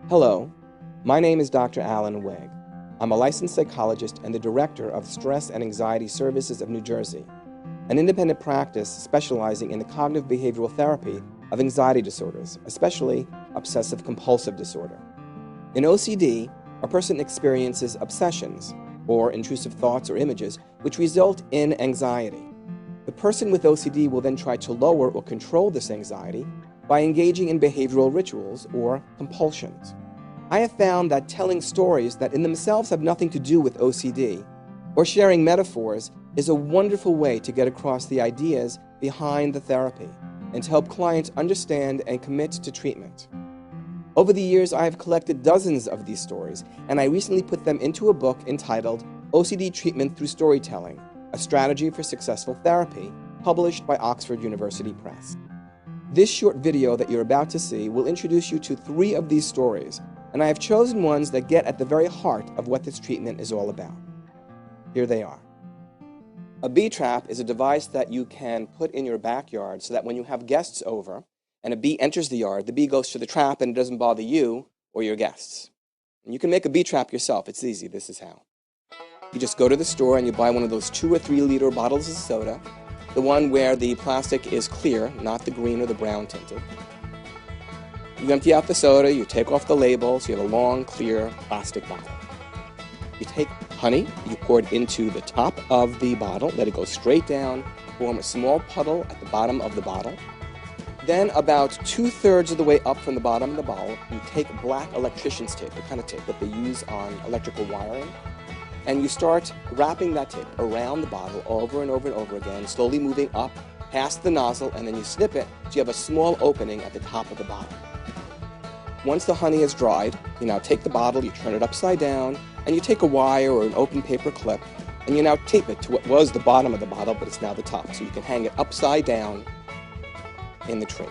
Hello, my name is Dr. Alan Wegg. I'm a licensed psychologist and the director of Stress and Anxiety Services of New Jersey, an independent practice specializing in the cognitive behavioral therapy of anxiety disorders, especially obsessive-compulsive disorder. In OCD, a person experiences obsessions, or intrusive thoughts or images, which result in anxiety. The person with OCD will then try to lower or control this anxiety by engaging in behavioral rituals or compulsions. I have found that telling stories that in themselves have nothing to do with OCD or sharing metaphors is a wonderful way to get across the ideas behind the therapy and to help clients understand and commit to treatment. Over the years, I have collected dozens of these stories, and I recently put them into a book entitled OCD Treatment Through Storytelling, A Strategy for Successful Therapy, published by Oxford University Press. This short video that you're about to see will introduce you to 3 of these stories, and I have chosen ones that get at the very heart of what this treatment is all about. Here they are. A bee trap is a device that you can put in your backyard so that when you have guests over and a bee enters the yard, the bee goes to the trap and it doesn't bother you or your guests. And you can make a bee trap yourself. It's easy. This is how. You just go to the store and you buy one of those 2 or 3 liter bottles of soda, the one where the plastic is clear, not the green or the brown tinted. You empty out the soda, you take off the label, so you have a long, clear plastic bottle. You take honey, you pour it into the top of the bottle, let it go straight down, form a small puddle at the bottom of the bottle. Then about 2/3 of the way up from the bottom of the bottle, you take black electrician's tape, the kind of tape that they use on electrical wiring, and you start wrapping that tape around the bottle over and over and over again, slowly moving up past the nozzle, and then you snip it so you have a small opening at the top of the bottle. Once the honey is dried, you now take the bottle, you turn it upside down, and you take a wire or an open paper clip, and you now tape it to what was the bottom of the bottle, but it's now the top, so you can hang it upside down in the tree.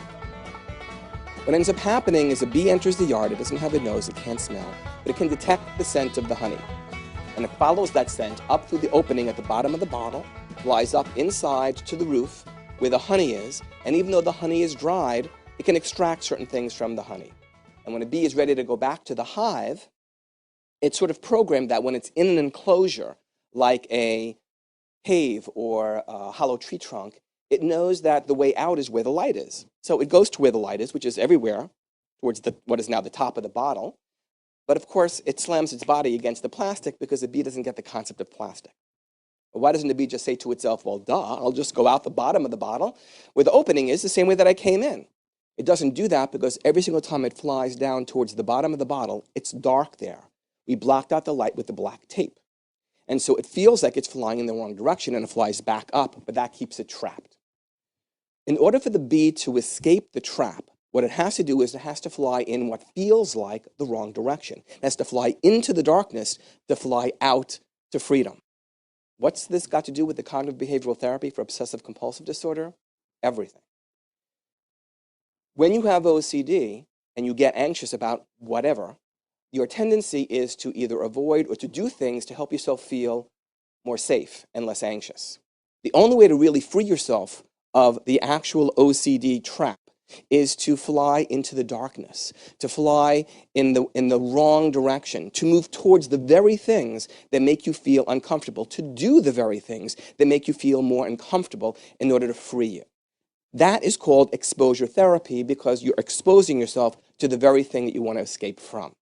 What ends up happening is a bee enters the yard. It doesn't have a nose, it can't smell, but it can detect the scent of the honey. And it follows that scent up through the opening at the bottom of the bottle, flies up inside to the roof where the honey is, and even though the honey is dried, it can extract certain things from the honey. And when a bee is ready to go back to the hive, it's sort of programmed that when it's in an enclosure, like a cave or a hollow tree trunk, it knows that the way out is where the light is. So it goes to where the light is, which is everywhere, towards what is now the top of the bottle. But of course, it slams its body against the plastic because the bee doesn't get the concept of plastic. Well, why doesn't the bee just say to itself, well, duh, I'll just go out the bottom of the bottle where the opening is the same way that I came in. It doesn't do that because every single time it flies down towards the bottom of the bottle, it's dark there. We blocked out the light with the black tape. And so it feels like it's flying in the wrong direction and it flies back up, but that keeps it trapped. In order for the bee to escape the trap, what it has to do is it has to fly in what feels like the wrong direction. It has to fly into the darkness to fly out to freedom. What's this got to do with the cognitive behavioral therapy for obsessive-compulsive disorder? Everything. When you have OCD and you get anxious about whatever, your tendency is to either avoid or to do things to help yourself feel more safe and less anxious. The only way to really free yourself of the actual OCD trap is to fly into the darkness, to fly in the wrong direction, to move towards the very things that make you feel uncomfortable, to do the very things that make you feel more uncomfortable in order to free you. That is called exposure therapy because you're exposing yourself to the very thing that you want to escape from.